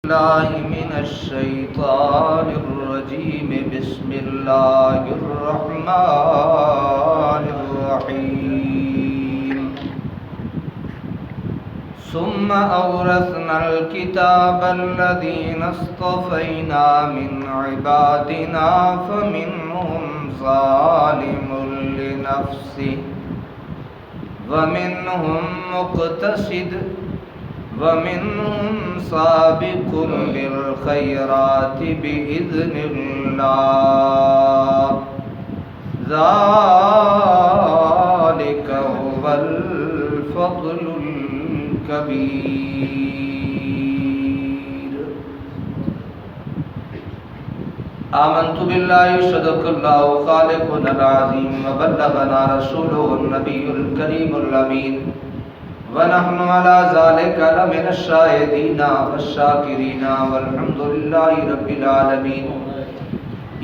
الله من الشيطان الرجيم. بسم الله الرحمن الرحيم. ثم أورثنا الكتاب الذين اصطفينا من عبادنا فمنهم ظالم لنفسه ومنهم مقتصد ومنهم سابق بالخيرات بإذن الله ذلك هو الفضل الكبير. آمنت بالله صدق الله خالقنا العظيم وبلغنا رسوله النبي الكريم الأمين ونحن على ذلك لمن الشاهدين والشاكرين والحمد لله رب العالمين.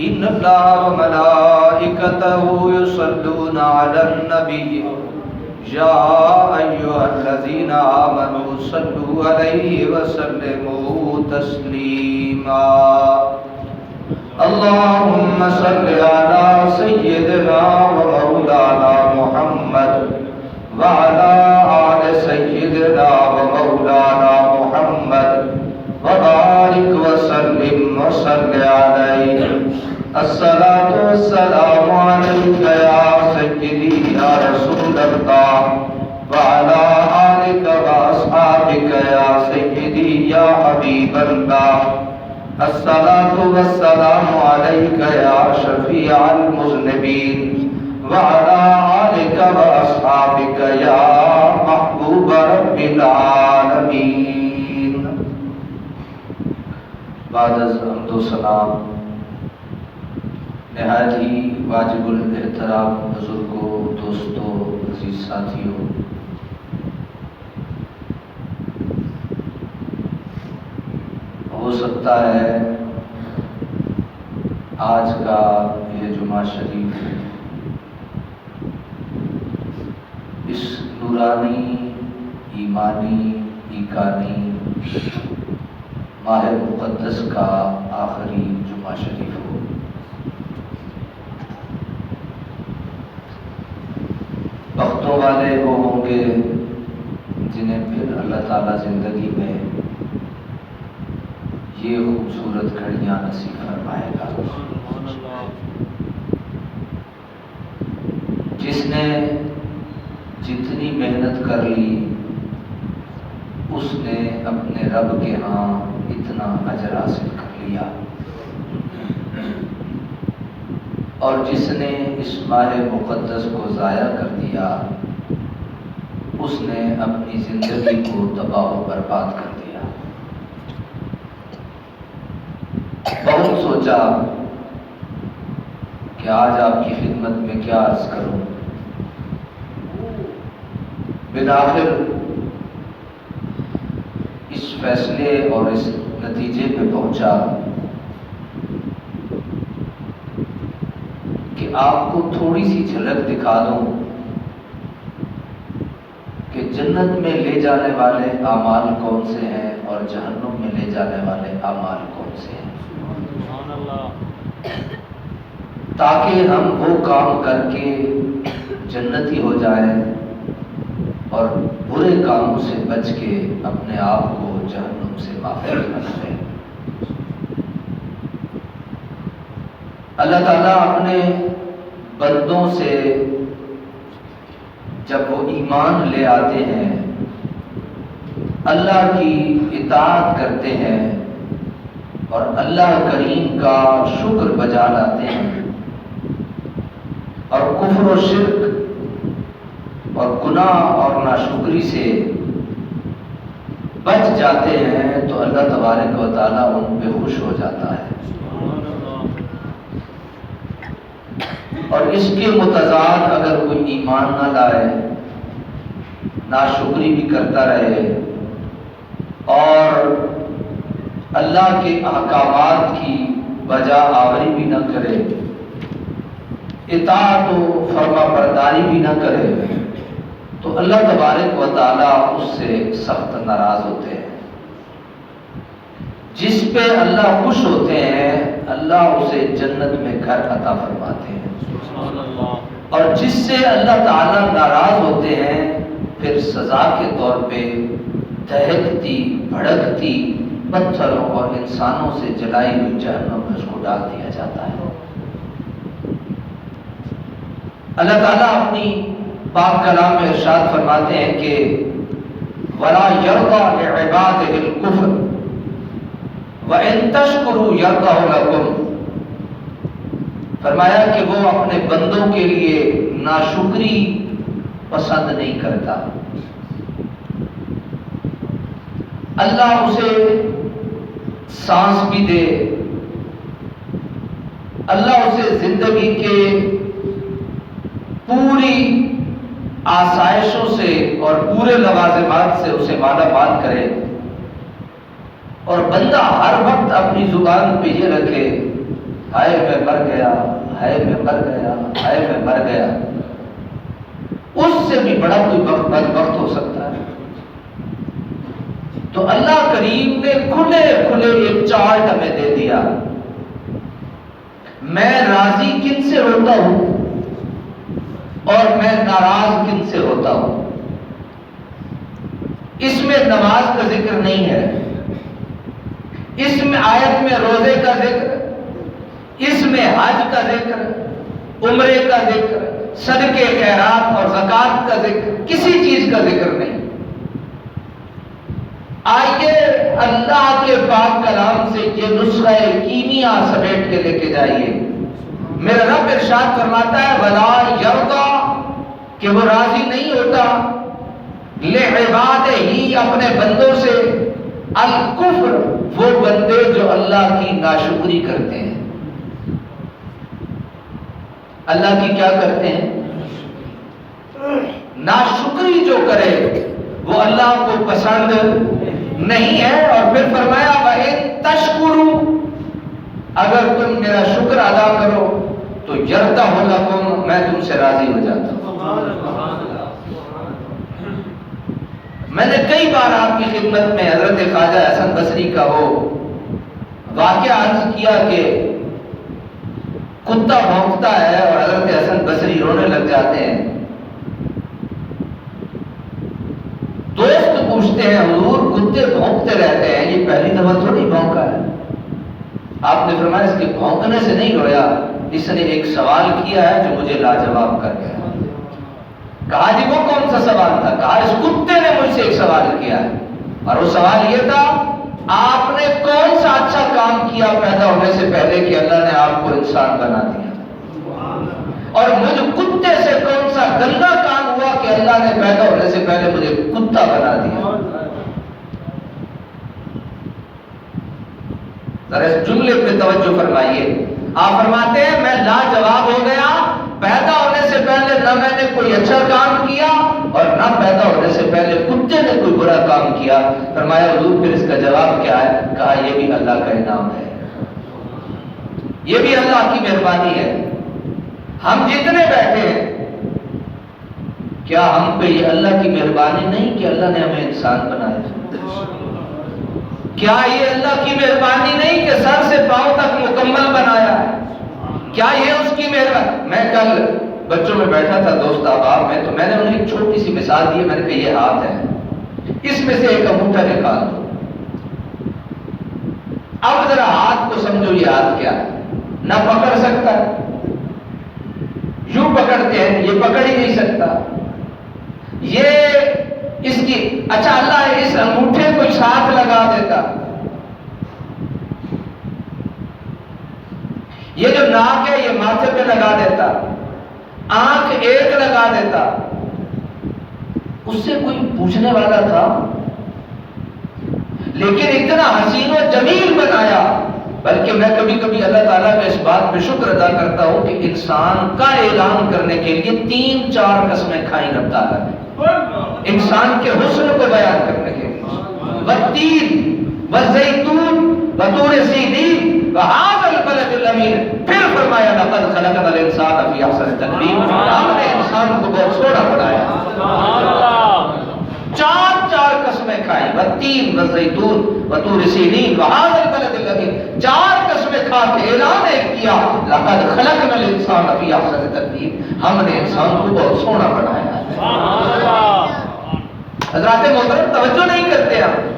إن الله وملائكته يصلون على النبي يا أيها الذين آمنوا صلوا عليه وسلموا تسليما. اللهم صل على سيدنا ومولانا محمد وعلى آل سيدنا ومولانا محمد وبارك وسلم وصل عليه. الصلاة والسلام عليك يا سيدي يا رسول الله وعلى آلك وأصحابك يا سيدي يا حبيب الله. الصلاة والسلام عليك يا شفيع المذنبين وعلى آلك وأصحابك يا محبوب رب العالمين. بعد از حمد و سلام نہایت ہی واجب الاحترام بزرگوں، دوستوں، عزیز ساتھیوں، ہو سکتا ہے آج کا یہ جمعہ شریف اس نورانی، ایمانی، ایکانی ماہ مقدس کا آخری جمعہ شریف ہو. بختوں والے وہ ہوں گے جنہیں پھر اللہ تعالیٰ زندگی میں یہ خوبصورت گھڑیاں نصیب فرمائے گا. جس نے جتنی محنت کر لی اس نے اپنے رب کے ہاں اتنا اجر حاصل کر لیا، اور جس نے اس ماہ مقدس کو ضائع کر دیا اس نے اپنی زندگی کو تباہ و برباد کر دیا. بہت سوچا کہ آج آپ کی خدمت میں کیا عرض کروں. بالآخر اس فیصلے اور اس نتیجے پہ پہنچا کہ آپ کو تھوڑی سی جھلک دکھا دوں کہ جنت میں لے جانے والے اعمال کون سے ہیں اور جہنم میں لے جانے والے اعمال کون سے ہیں، تاکہ ہم وہ کام کر کے جنتی ہو جائیں اور برے کاموں سے بچ کے اپنے آپ کو جہنم سے محفوظ رکھیں. اللہ تعالیٰ اپنے بندوں سے جب وہ ایمان لے آتے ہیں، اللہ کی اطاعت کرتے ہیں اور اللہ کریم کا شکر بجا لاتے ہیں اور کفر و شرک اور گناہ اور ناشکری سے بچ جاتے ہیں تو اللہ تبارک و تعالیٰ ان پہ خوش ہو جاتا ہے. اور اس کے متضاد اگر کوئی ایمان نہ لائے، ناشکری بھی کرتا رہے اور اللہ کے احکامات کی بجا آوری بھی نہ کرے، اطاعت و فرما برداری بھی نہ کرے، تو اللہ تبارک و تعالیٰ اس سے سخت ناراض ہوتے ہیں. جس پہ اللہ خوش ہوتے ہیں اللہ اسے جنت میں گھر عطا فرماتے ہیں، اور جس سے اللہ تعالیٰ ناراض ہوتے ہیں پھر سزا کے طور پہ دہکتی بھڑکتی پتھروں اور انسانوں سے جلائی ہوئی جہنم میں اس کو ڈال دیا جاتا ہے۔ اللہ تعالیٰ اپنی پاک کلام میں ارشاد فرماتے ہیں کہ وَلَا يَرْضَى لِعِبَادِهِ الْكُفْرَ وَإِن تَشْكُرُوا يَرْضَهُ لَكُمْ، فرمایا کہ وہ اپنے بندوں کے لیے ناشکری پسند نہیں کرتا۔ اللہ اسے سانس بھی دے، اللہ اسے زندگی کے پوری آسائشوں سے اور پورے لوازمات سے اسے مالا مال کرے، اور بندہ ہر وقت اپنی زبان پہ یہ رکھے ہائے میں مر گیا، ہائے میں مر گیا، ہائے میں مر گیا، اس سے بھی بڑا کوئی بدبخت ہو سکتا ہے؟ تو اللہ کریم نے کھلے کھلے ایک چارٹ ہمیں دے دیا، میں راضی کن سے ہوتا ہوں اور میں ناراض کن سے ہوتا ہوں۔ اس میں نماز کا ذکر نہیں ہے، اس میں آیت میں روزے کا ذکر، اس میں حج کا ذکر، عمرے کا ذکر، صدقے خیرات اور زکوٰۃ کا ذکر، کسی چیز کا ذکر نہیں۔ آئیے اللہ کے پاک کلام سے یہ نسخہ کیمیا سمیٹ کے لے کے جائیے۔ میرا رب ارشاد فرماتا ہے وَلَا يَرْضَى، کہ وہ راضی نہیں ہوتا، لِعِبَادِهِ، اپنے بندوں سے، الکفر، وہ بندے جو اللہ کی ناشکری کرتے ہیں۔ اللہ کی کیا کرتے ہیں؟ ناشکری جو کرے وہ اللہ کو پسند نہیں ہے۔ اور پھر فرمایا وَإِن تَشْكُرُوا، اگر تم میرا شکر ادا کرو تو يَرْضَهُ لَكُمْ، میں تم سے راضی ہو جاتا ہوں۔ میں نے کئی بار آپ کی خدمت میں حضرت خواجہ حسن بصری کا وہ واقعہ عرض کیا کہ کتا بھونکتا ہے اور حضرت حسن بصری رونے لگ جاتے ہیں۔ دوست پوچھتے ہیں حضور کتے بھونکتے رہتے ہیں، یہ پہلی دفعہ تھوڑی بھونکا ہے؟ آپ نے فرمایا اس کے بھونکنے سے نہیں رویا، اس نے ایک سوال کیا ہے جو مجھے لاجواب کر گیا۔ کہا جی وہ کون سا سوال تھا؟ کہا اس کتے نے مجھ سے ایک سوال کیا ہے، اور وہ سوال یہ تھا آپ نے کون سا اچھا کام کیا پیدا ہونے سے پہلے کہ اللہ نے آپ کو انسان بنا دیا، اور مجھ کتے سے کون سا گندا کام ہوا کہ اللہ نے پیدا ہونے سے پہلے مجھے کتا بنا دیا۔ ذرا اس جملے پہ توجہ فرمائیے۔ آپ فرماتے ہیں میں لاجواب ہو گیا، پیدا ہونے سے پہلے نہ میں نے کوئی اچھا کام کیا اور نہ پیدا ہونے سے پہلے کتے نے کوئی برا کام کیا۔ فرمایا حضور پھر اس کا جواب کیا ہے؟ کہا یہ بھی اللہ کا انعام ہے، یہ بھی اللہ کی مہربانی ہے۔ ہم جتنے بیٹھے ہیں کیا ہم پہ یہ اللہ کی مہربانی نہیں کہ اللہ نے ہمیں انسان بنایا؟ کیا یہ اللہ کی مہربانی نہیں کہ سر سے پاؤں تک مکمل بنایا؟ کیا یہ اس کی مہربانی؟ میں کل بچوں میں بیٹھا تھا دوست احباب میں، تو میں نے انہیں ایک چھوٹی سی مثال دی، میں نے کہا یہ ہاتھ ہے، اس میں سے ایک انگوٹھا نکال دو، اب ذرا ہاتھ کو سمجھو یہ ہاتھ کیا ہے؟ نہ پکڑ سکتا ہے، یوں پکڑتے ہیں یہ پکڑ ہی نہیں سکتا، یہ اس کی اچھا اللہ اس انگوٹھے کو ساتھ لگا دیتا، یہ جو ناک ہے یہ ماتھے پہ لگا دیتا، آنکھ ایک لگا دیتا، اس سے کوئی پوچھنے والا تھا؟ لیکن اتنا حسین و جمیل بنایا۔ بلکہ میں کبھی کبھی اللہ تعالیٰ کا اس بات پہ شکر ادا کرتا ہوں کہ انسان کا اعلان کرنے کے لیے 3-4 قسمیں کھائی رب تعالیٰ نے، انسان کے حسن کو بیان کرنے کے لیے، والتین والزیتون وطور سینین وہذا البلد الامین، پھر فرمایا لقد خلقنا الانسان فی احسن تقویم، ہم نے انسان کو بہت سوڑا بنایا۔ 4 قسمیں قسمیں کھائی، والتین والزیتون وطور سینین وہذا البلد الامین، 4 قسمیں کھا کے اعلان کیا لقد خلقنا الانسان فی احسن تقویم، ہم نے انسان کو بہت سونا بنایا ہے۔ سبحان اللہ۔ حضرات محترم توجہ نہیں کرتے آپ،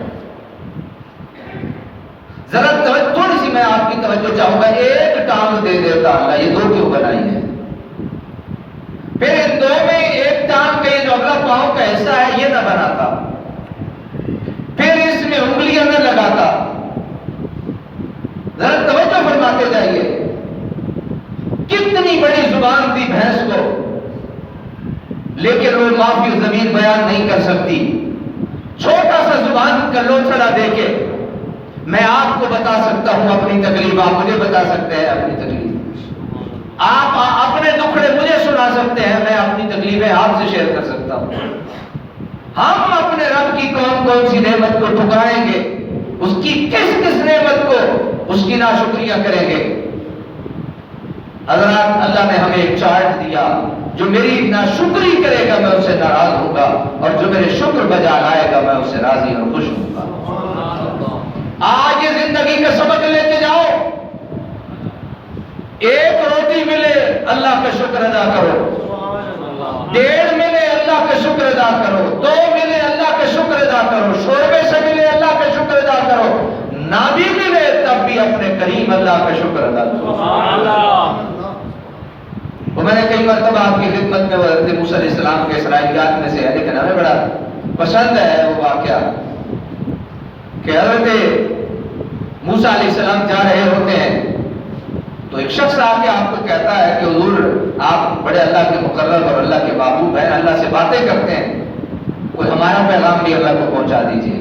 ذرا تھوڑی سی میں آپ کی توجہ چاہوں گا۔ ایک ٹانگ دے دیتا اللہ، یہ 2 کیوں بنائی ہے؟ پھر ان 2 میں ایک ٹانگ کا جو اگلا پاؤں کا حصہ ہے یہ نہ بناتا، پھر اس میں انگلیاں نہ لگاتا۔ ذرا توجہ فرماتے جائیے، کتنی بڑی زبان دی بھینس کو، لیکن وہ معافی ضمیر بیان نہیں کر سکتی۔ چھوٹا سا زبان کا لوچڑا دے کے میں آپ کو بتا سکتا ہوں اپنی تکلیف، آپ مجھے بتا سکتے ہیں اپنی تکلیف، آپ اپنے دکھڑے مجھے سنا سکتے ہیں، میں اپنی تکلیفیں آپ سے شیئر کر سکتا ہوں۔ ہم اپنے رب کی کون کون سی نعمت کو ٹھکرائیں گے، اس کی کس کس نعمت کو اس کی ناشکریہ کریں گے؟ حضرات اللہ نے ہمیں ایک چارٹ دیا، جو میری ناشکری کرے گا میں اس سے ناراض ہوں گا، اور جو میرے شکر بجا لائے گا میں اس سے راضی اور خوش ہوں گا۔ آج یہ زندگی کا سبق لے کے جاؤ، ایک روٹی ملے اللہ کا شکر ادا کرو، 1.5 ملے اللہ کا شکر ادا کرو، 2 ملے اللہ کا شکر ادا کرو، شوربے سے ملے اللہ کا شکر ادا کرو، نہ بھی ملے تب بھی اپنے کریم اللہ کا شکر ادا کرو۔ وہ میں نے کئی مرتبہ آپ کی خدمت میں حضرت موسیٰ علیہ السلام کے اسرائیلیات میں سے ہے، لیکن ہمیں بڑا پسند ہے وہ واقعہ کہ حضرت موسیٰ علیہ السلام جا رہے ہوتے ہیں تو ایک شخص آ کے آپ کو کہتا ہے کہ حضور آپ بڑے اللہ کے مقرب اور اللہ کے محبوب ہیں، اللہ سے باتیں کرتے ہیں، کوئی ہمارا پیغام بھی اللہ کو پہنچا دیجیے۔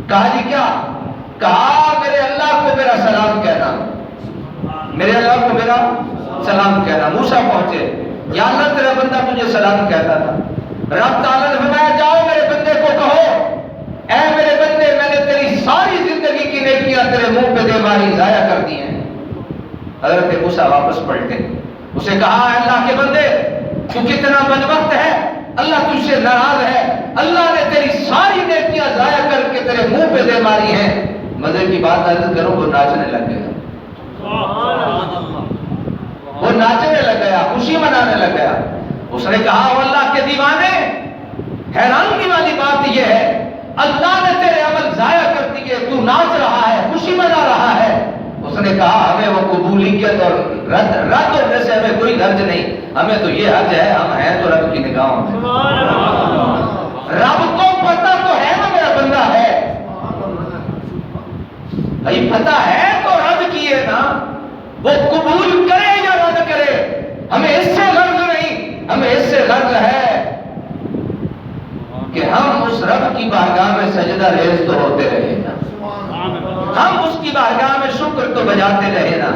کہا جی کیا؟ کہا میرے اللہ کو میرا سلام کہنا، میرے اللہ کو میرا سلام کہنا۔ موسیٰ پہنچے، یا اللہ تیرا بندہ تجھے سلام کہتا تھا۔ رب تعالیٰ نے فرمایا جاؤ میرے بندے کو کہو، اے میرے بندے میں نے تیری ساری زندگی کی نیکیاں تیرے منہ پہ دے ماری ضائع کر دی ہیں۔ حضرت موسیٰ واپس پلٹے، اسے کہا اے اللہ کے بندے تو کتنا بدبخت ہے، اللہ تجھ سے ناراض ہے، اللہ نے تیری ساری نیکیاں ضائع کر کے تیرے منہ پہ دے ماری ہیں۔ مزے کی بات عرض کروں، وہ ناچنے لگ گیا، وہ ناچنے لگ گیا، خوشی منانے لگ گیا۔ اس نے کہا او اللہ کے دیوانے، حیرانگی والی بات یہ ہے اللہ نے تیرے عمل ضائع کر دیے، تو ناچ رہا ہے، خوشی منا رہا ہے۔ اس نے کہا ہمیں وہ قبولیت اور رد ہونے سے ہمیں کوئی حرج نہیں، ہمیں تو یہ حرج ہے ہم ہیں تو رب کی نگاہوں میں۔ رب کو پتہ تو ہے نا میرا بندہ ہے، بھائی پتہ ہے تو رد کیے نا، وہ قبول کرے یا رد کرے، ہمیں اس سے غرض نہیں، ہمیں اس سے غرض ہے کہ ہم اس رب کی بارگاہ میں سجدہ ریز تو ہوتے رہے نا، ہم اس کی بارگاہ میں شکر تو بجاتے رہے نا۔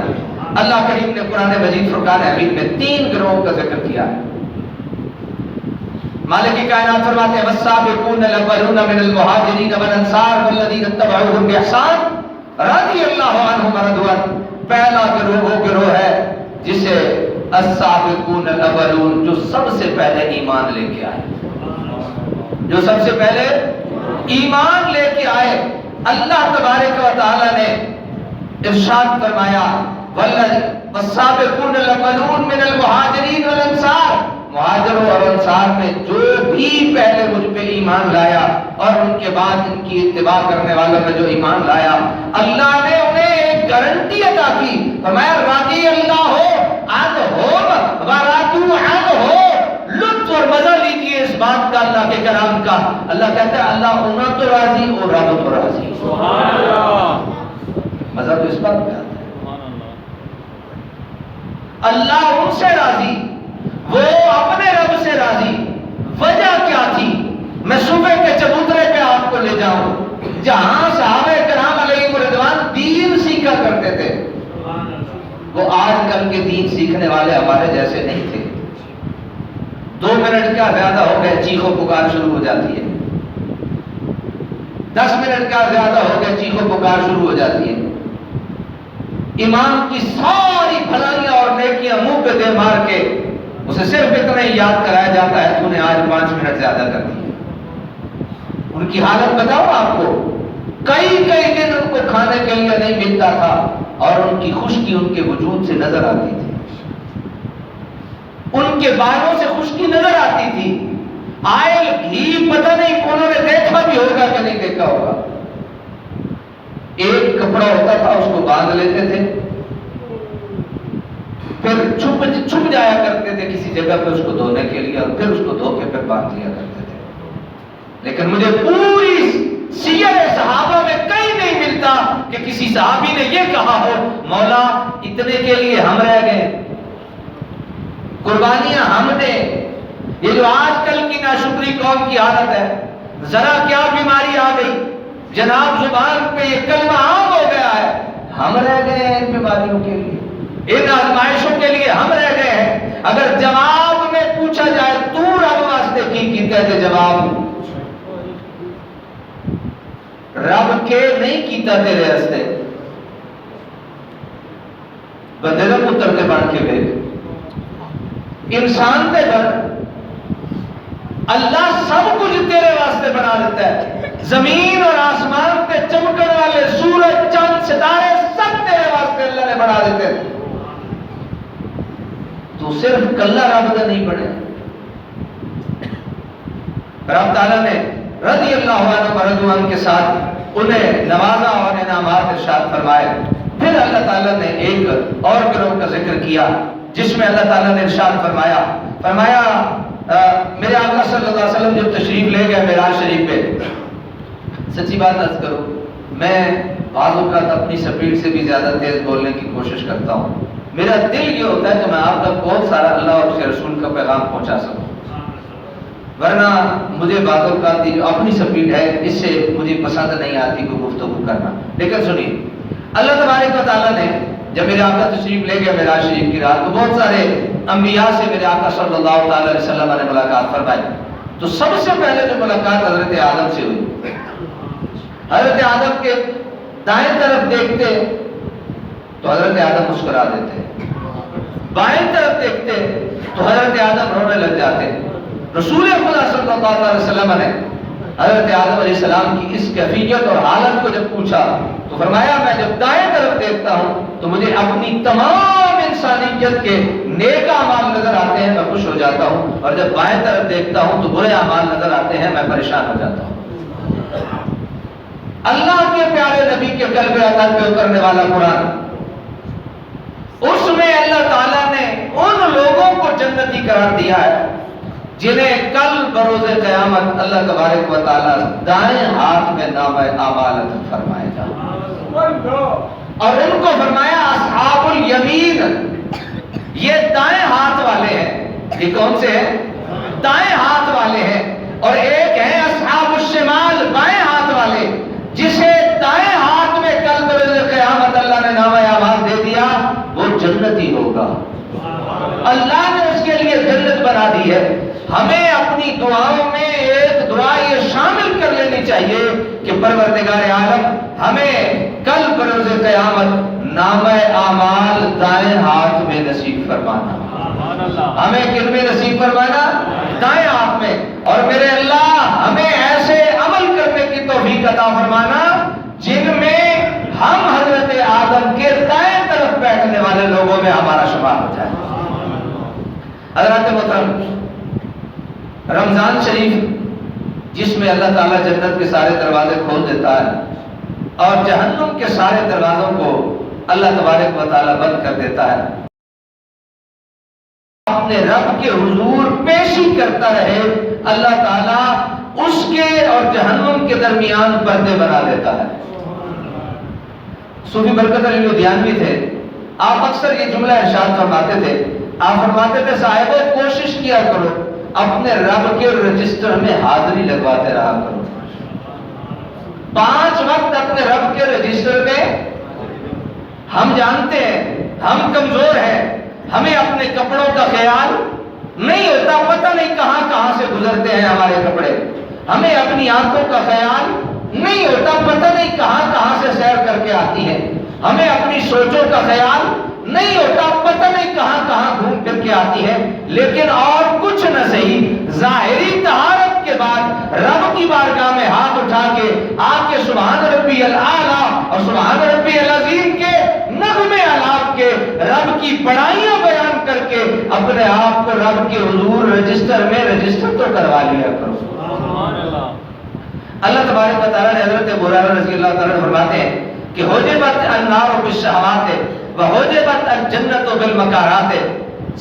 اللہ کریم نے قرآن مجید فرقان حمید میں 3 گروہوں کا ذکر کیا ہے۔ مالک کائنات فرماتے ہیں والسابقون الاولون من المہاجرین والانصار والذین اتبعوہم بإحسان رضی اللہ عنہم ورضوا عنہ۔ پہلا گروہ وہ گروہ ہے جسے السابقون الاولون، جو سب سے پہلے ایمان لے کے آئے، جو سب سے پہلے ایمان لے کے آئے۔ اللہ تبارک و تعالی نے ارشاد فرمایا والسابقون الاولون من المہاجرین والانصار، مہاجروں اور انصار میں جو بھی پہلے مجھ پہ ایمان لایا اور ان کے بعد ان کی اتباع کرنے والوں میں جو ایمان لایا، اللہ نے انہیں ایک گارنٹی عطا کی، فرمایا رضی اللہ عنہم ورضوا عنہ، لطف اور مزہ لیجیے اس بات کا اللہ کے کلام کا۔ اللہ کہتا ہے اللہ انہیں تو راضی اور رب تو راضی، سبحان اللہ۔ مزہ تو اس بات کا ہے اللہ ان سے راضی، وہ اپنے رب سے راضی۔ وجہ کیا تھی؟ میں صبح کے چبوترے پہ آپ کو لے جاؤں جہاں صحابہ کرام علیہ رضوان دین سیکھا کرتے تھے۔ وہ آج کل کے دین سیکھنے والے ہمارے جیسے نہیں تھے۔ 2 منٹ کا زیادہ ہو گئے چیخو پکار شروع ہو جاتی ہے، 10 منٹ کا زیادہ ہو گئے چیخو پکار شروع ہو جاتی ہے۔ امام کی ساری بھلائیاں اور نیکیاں منہ پہ دے مار کے اسے صرف اتنا ہی یاد کرایا جاتا ہے تو نے آج 5 منٹ زیادہ کر دی۔ ان کی حالت بتاؤں آپ کو، کئی دن ان کو کھانے کے لیے نہیں ملتا تھا اور ان کی خشکی ان کے وجود سے نظر آتی تھی، ان کے بالوں سے خشکی نظر آتی تھی، آئل گھی پتہ نہیں انہوں نے دیکھا بھی ہوگا کہ نہیں دیکھا ہوگا، ایک کپڑا ہوتا تھا اس کو باندھ لیتے تھے، پھر چھپ جایا کرتے تھے کسی جگہ پہ اس کو دھونے کے لیے، اور پھر اس کو دھو کے پھر باندھ لیا کرتے تھے. لیکن مجھے پوری سیر صحابہ میں کہیں نہیں ملتا کہ کسی صحابی نے یہ کہا ہو مولا اتنے کے لیے ہم رہ گئے، قربانیاں ہم نے. یہ جو آج کل کی ناشکری قوم کی حالت ہے، ذرا کیا بیماری آ گئی جناب زبان پہ یہ کلمہ عام ہو گیا ہے، ہم رہ گئے ہیں ان بیماریوں کے لیے، ان آزمائشوں کے لیے ہم رہ گئے ہیں. اگر جواب میں پوچھا جائے تو رب واسطے کی کیتے تھے، جواب رب کے نہیں کیتا تیرے راستے، بندے کا پتر تے بن کے بھیج، انسان تے بن. اللہ سب کچھ تیرے واسطے بنا دیتا ہے، زمین اور آسمان پہ چمکنے والے سورج چاند ستارے سب تیرے واسطے اللہ نے بنا دیتے ہیں. تو صرف کلہ رب کا نہیں بنے. رب تعالیٰ نے رضی اللہ عنہ ورضوان کے ساتھ انہیں نوازا اور انعامات ارشاد فرمائے. پھر اللہ تعالیٰ نے ایک اور گروہ کا ذکر کیا جس میں اللہ تعالیٰ نے ارشاد فرمایا میرے آقا صلی اللہ علیہ وسلم جب تشریف لے گئے معراج شریف پہ، سچی بات عرض کرو میں بعض اوقات اپنی سپیڈ سے بھی زیادہ تیز بولنے کی کوشش کرتا ہوں. میرا دل یہ ہوتا ہے کہ میں آپ تک بہت سارا اللہ اور اس کے رسول کا پیغام پہنچا سکوں، ورنہ مجھے بعض اوقات جو اپنی سپیڈ ہے اس سے مجھے پسند نہیں آتی کوئی گفتگو کرنا. لیکن سنیے، اللہ تبارک و تعالیٰ نے جب میرے آقا تشریف لے گئے معراج شریف کی رات، تو بہت سارے انبیاء سے میرے آقا صلی اللہ علیہ وسلم نے ملاقات فرمائی. تو سب سے پہلے جو ملاقات حضرت آدم سے ہوئی، حضرت آدم کے دائیں طرف دیکھتے تو حضرت آدم مسکرا دیتے، بائیں طرف دیکھتے تو حضرت آدم رونے لگ جاتے. رسول خدا صلی اللہ علیہ وسلم نے حضرت آدم علیہ السلام کی اس کیفیت اور حالت کو جب پوچھا تو فرمایا میں جب دائیں طرف دیکھتا ہوں تو مجھے اپنی تمام انسانیت کے نیک اعمال نظر آتے ہیں، میں خوش ہو جاتا ہوں، اور جب بائیں طرف دیکھتا ہوں تو برے اعمال نظر آتے ہیں، میں پریشان ہو جاتا ہوں. اللہ کے پیارے نبی کے قلب اطہر پہ اترنے والا قرآن، اس میں اللہ تعالیٰ نے ان لوگوں کو جنتی قرار دیا ہے جنہیں کل بروز قیامت اللہ تبارک و تعالیٰ دائیں ہاتھ میں نامہ اعمال عطا فرمائے گا. اور ان کو فرمایا اصحاب الیمین، یہ دائیں ہاتھ والے ہیں. یہ کون سے ہیں؟ دائیں ہاتھ والے ہیں. اور ایک ہیں اصحاب الشمال، بائیں ہاتھ والے، جسے دائیں ہاتھ میں کل بروز قیامت اللہ نے نامہ اعمال دے دیا وہ جنتی ہوگا. اللہ نے اس کے لیے جنت بنا دی ہے. ہمیں اپنی دعاؤں میں ایک دعا یہ شامل کر لینی چاہیے کہ پروردگار عالم ہمیں کل بروز قیامت نامہ اعمال دائیں ہاتھ میں نصیب فرمانا. ہمیں کن میں نصیب فرمانا؟ دائیں ہاتھ میں. اور میرے اللہ ہمیں ایسے عمل کرنے کی توفیق عطا فرمانا جن میں ہم حضرت آدم کے دائیں طرف بیٹھنے والے لوگوں میں ہمارا شمار ہو جائے. حضرات محترم، رمضان شریف جس میں اللہ تعالیٰ جنت کے سارے دروازے کھول دیتا ہے اور جہنم کے سارے دروازوں کو اللہ تبارک و تعالیٰ بند کر دیتا ہے، اپنے رب کے حضور پیشی کرتا رہے، اللہ تعالیٰ اس کے اور جہنم کے درمیان پردے بنا دیتا ہے. صوفی برکت علی لدھیانوی تھے، آپ اکثر یہ جملہ ارشاد فرماتے تھے. آپ فرماتے تھے صاحبوں کوشش کیا کرو اپنے رب کے رجسٹر میں حاضری لگواتے رہا کرو. 5 وقت اپنے رب کے رجسٹر میں. ہم جانتے ہیں ہم کمزور ہیں، ہمیں اپنے کپڑوں کا خیال نہیں ہوتا، پتہ نہیں کہاں کہاں سے گزرتے ہیں ہمارے کپڑے. ہمیں اپنی آنکھوں کا خیال نہیں ہوتا، پتہ نہیں کہاں کہاں سے سیر کر کے آتی ہے. ہمیں اپنی سوچوں کا خیال نہیں ہوتا، پتہ نہیں کہاں کہاں گھوم پھر کے آتی ہے. لیکن اور کچھ نہ صحیح، ظاہری طہارت کے بعد رب کی بارگاہ میں ہاتھ اٹھا کے آ کے سبحان ربی الاعلیٰ اور سبحان ربی العظیم کے نغمے آلات کے رب کی بڑائیاں بیان کر کے اپنے آپ کو رب کے حضور رجسٹر میں رجسٹر تو کروا لیا کرو. اللہ تبارک و تعالیٰ نے حضرت ابو ہریرہ رضی اللہ تعالیٰ عنہ فرماتے ہیں کہ حجبت النار بالشہوات وحجبت الجنت بالمکارات.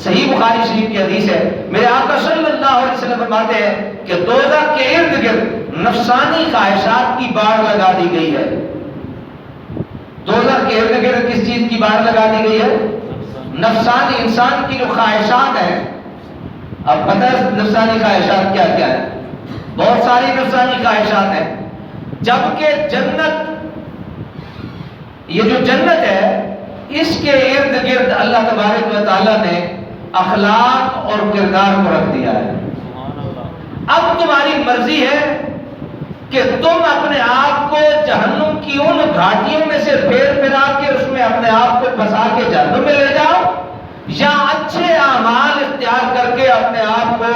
صحیح بخاری شریف کی حدیث ہے. میرے آقا صلی اللہ علیہ وسلم فرماتے ہیں کہ دوزخ کے ارد گرد نفسانی خواہشات کی باڑ لگا دی گئی ہے. دوزخ کے ارد گرد کس چیز کی باڑ لگا دی گئی ہے؟ نفسانی، انسان کی جو خواہشات ہیں. اب پتہ ہے نفسانی خواہشات کیا کیا ہے؟ بہت ساری نفسانی خواہشات ہیں. جبکہ جنت، یہ جو جنت ہے اس کے ارد گرد اللہ تبارک و تعالیٰ نے اخلاق اور کردار کو رکھ دیا ہے. اب تمہاری مرضی ہے کہ تم اپنے آپ کو جہنم کی ان گھاٹیوں میں سے پھیر پھرا کے اس میں اپنے آپ کو پھنسا کے جہنم میں لے جاؤ، یا اچھے اعمال اختیار کر کے اپنے آپ کو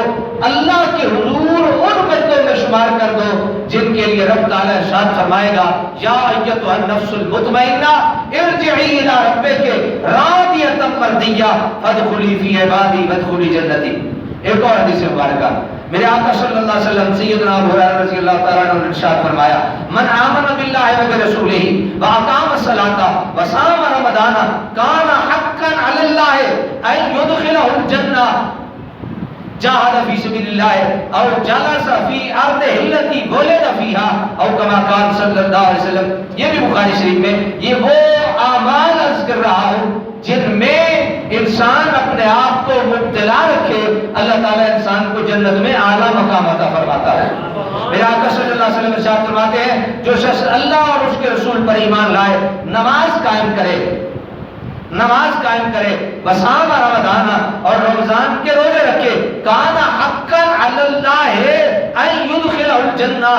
اللہ کے حضور ان بندوں میں شمار کر دو جن کے لیے رب تعالیٰ ارشاد فرمائے گا یا ایتھا النفس المطمئنہ ارجعی الی ربک راضیۃ مرضیہ فادخلی فی عبادی وادخلی جنتی. ایک اور حدیث مبارکہ میرے آقا صلی اللہ علیہ وسلم سیدنا ابو ہریرہ رضی اللہ تعالیٰ عنہ نے ارشاد فرمایا من آمن باللہ وبرسولہ واقام الصلاۃ وصام رمضان کان حقا علی اللہ ان یدخلہ الجنہ جاہد فی سبیل اللہ او جلس فی ارض التی ولد فیہا او کما قال صلی اللہ علیہ وسلم. یہ بھی بخاری شریف میں یہ وہ اعمال عرض کر رہا ہوں جن میں انسان اپنے آپ کو مبتلا رکھے اللہ تعالیٰ انسان کو جنت میں اعلیٰ مقام عطا فرماتا ہے. میرے آقا صلی اللہ علیہ وسلم ارشاد فرماتے ہیں جو شخص اللہ اور اس کے رسول پر ایمان لائے، نماز قائم کرے وصام رمضان اور رمضان کے روزے رکھے، کان حقا علی اللہ ان یدخلہ الجنہ،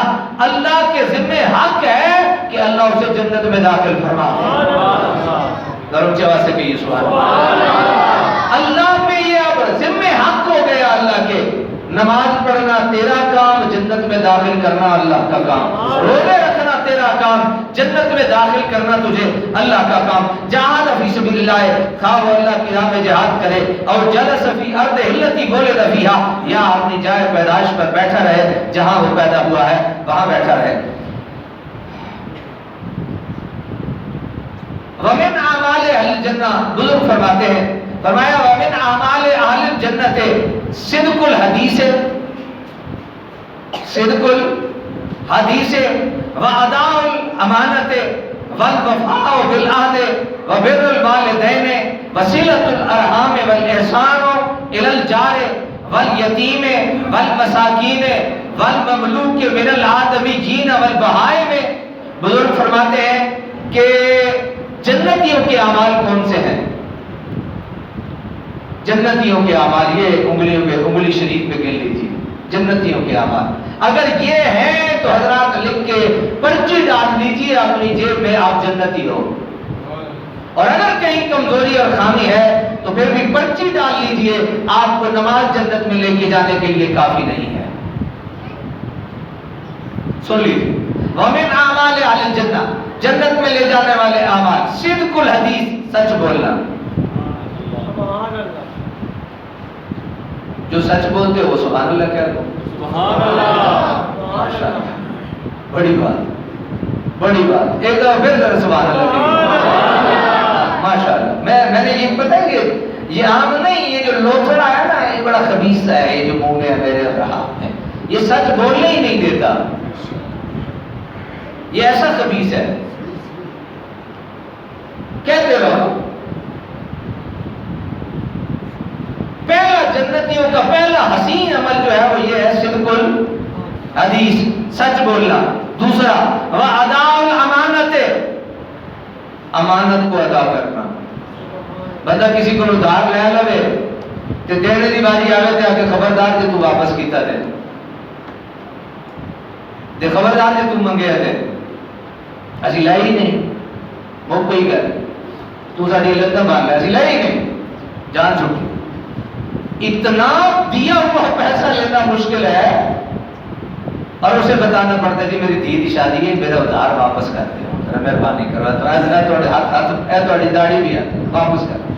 اللہ کے ذمہ حق ہے کہ اللہ اسے جنت میں داخل فرمائے. ضرور جواز سے کہیے سبحان اللہ. اللہ پہ یہ اب ذمہ حق ہو گیا اللہ کے. نماز پڑھنا تیرا کام، جنت میں داخل کرنا اللہ کا کام. روزے رکھنا تیرا کام، جنت میں داخل کرنا تجھے اللہ کا کام. جہاد فی سبیل اللہ، خواہ وہ اللہ کی راہ میں جہاد کرے، اور جلس فی ارض التی ولد فیہا، یا اپنی جائے پیدائش پر بیٹھا رہے، جہاں وہ پیدا ہوا ہے وہاں بیٹھا رہے. ومن اعمال اہل الجنہ، بزرگ فرماتے ہیں فرمایا ومن اعمال اہل الجنت صدق الحدیث، صدق الحدیث واداء الامانت والوفاء بالعہد وبر الوالدین وصلۃ الارحام والاحسان الی الجار والیتیم والمساکین والمملوک من الآدمیین والبہائم. بزرگ فرماتے ہیں کہ جنتیوں کے اعمال کون سے ہیں؟ جنتیوں کے اعمال یہ انگلی شریف پہ گن لیجیے. جنتیوں کے اعمال اگر یہ ہیں تو حضرات لکھ کے پرچی ڈال لیجیے اپنی جیب میں، آپ جنتی ہو. اور اگر کہیں کمزوری اور خامی ہے تو پھر بھی پرچی ڈال لیجیے، آپ کو نماز جنت میں لے کے جانے کے لیے کافی نہیں ہے. سن لیجیے ومن اعمال اہل الجنہ، جنت میں لے جانے والے اعمال صدق الحدیث، سچ بولنا. جو سچ بولتے وہ سبحان اللہ کہہ دو. سبحان اللہ، ماشاءاللہ، بڑی بات. ایک دفعہ پھر ذرا سبحان اللہ کہیے. ماشاءاللہ. میں نے یہ بتایا کہ یہ عام نہیں، یہ جو لوتھڑا ہے نا یہ بڑا خبیث ہے، یہ جو منہ میں میرے ہاتھ میں یہ سچ بولنے ہی نہیں دیتا، یہ ایسا خبیث ہے. کہتے رہو. پہلا جنتیوں کا پہلا حسین عمل جو ہے وہ یہ ہے صدق الحدیث، سچ بولنا. دوسرا واداء الامانت، امانت کو ادا کرنا. بندہ کسی کو ادھار لے لوے تے دینے دی باری آوے تے آکے خبردار جے تو واپس کیتا دے، تے خبردار جے تو منگیا دے، اسی لائے ہی نہیں، موقع ہی گئے تو ساڑی لندہ مان لے، اسی لائے ہی نہیں، جان چھوٹی. اتنا دیا ہوا پیسہ لینا مشکل ہے اور اسے بتانا پڑتا جی میری دھی کی شادی ہے، میرا ادھار واپس کر دیں، ذرا مہربانی کرو، تھوڑے ہاتھ تھوڑی داڑھی بھی ہے واپس کر دیں۔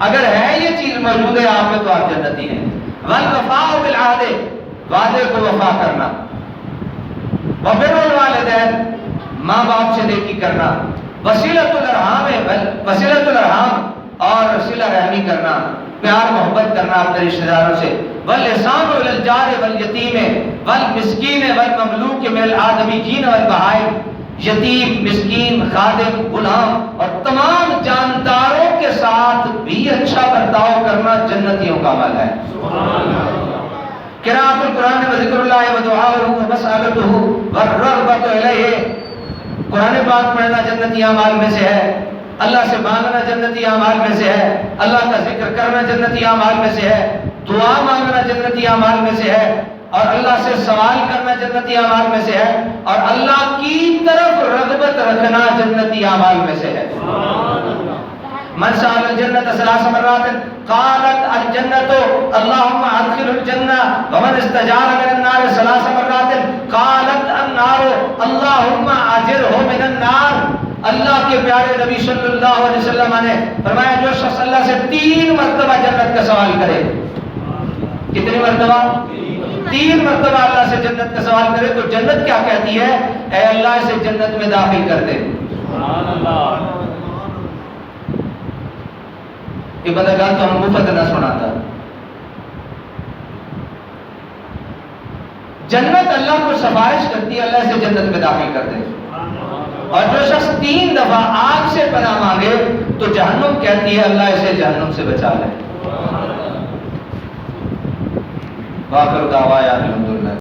اگر ہے یہ چیز موجود ہے آپ میں تو آپ جنتی ہیں۔ والوفاء بالعہد، وعدے کو وفا کرنا، وبر الوالدین، ماں باپ سے نیکی کرنا، وصلۃ الارحام، وصلۃ الارحام اور صلہ رحمی کرنا، پیار محبت کرنا اپنے رشتہ داروں سے، والاحسان الی الجار والیتیم والمسکین والمملوک من الآدمیین والبہائم، یتیم، مسکین، خادم، غلام اور تمام جانداروں کے ساتھ بھی اچھا برتاؤ کرنا جنتیوں کا عمل ہے۔ قراءۃ القرآن و ذکر اللہ و دعاؤہ و مسألتہ والرغبۃ الیہ، قرآن پاک پڑھنا جنتی اعمال میں سے ہے، اللہ سے مانگنا جنتی اعمال میں سے ہے، اللہ کا ذکر کرنا جنتی اعمال میں سے ہے، دعا مانگنا جنتی اعمال میں سے ہے، اور اللہ سے سوال کرنا جنتی اعمال میں سے ہے، اور اللہ کی طرف رغبت رکھنا جنتی اعمال میں سے ہے۔ من سأل الجنة 3 مرات قالت الجنة اللهم ادخل الجنة، ومن استجار من النار 3 مرات قالت النار اللهم اجره من النار۔ اللہ کے پیارے نبی صلی اللہ علیہ وسلم نے فرمایا جو شخص اللہ سے 3 مرتبہ جنت کا سوال کرے، کتنی مرتبہ؟ 3 مرتبہ اللہ سے جنت کا سوال کرے تو جنت کیا کہتی ہے؟ اے اللہ اسے جنت میں داخل کر دے۔ سبحان اللہ۔ یہ بدگان تو ہم مفت نہ سناتا۔ جنت اللہ کو سفارش کرتی ہے اللہ اسے جنت میں داخل کر دے، اور جو شخص 3 دفعہ آگ سے پناہ مانگے تو جہنم کہتی ہے اللہ اسے جہنم سے بچا لے۔ وآخر دعوانا الحمدللہ۔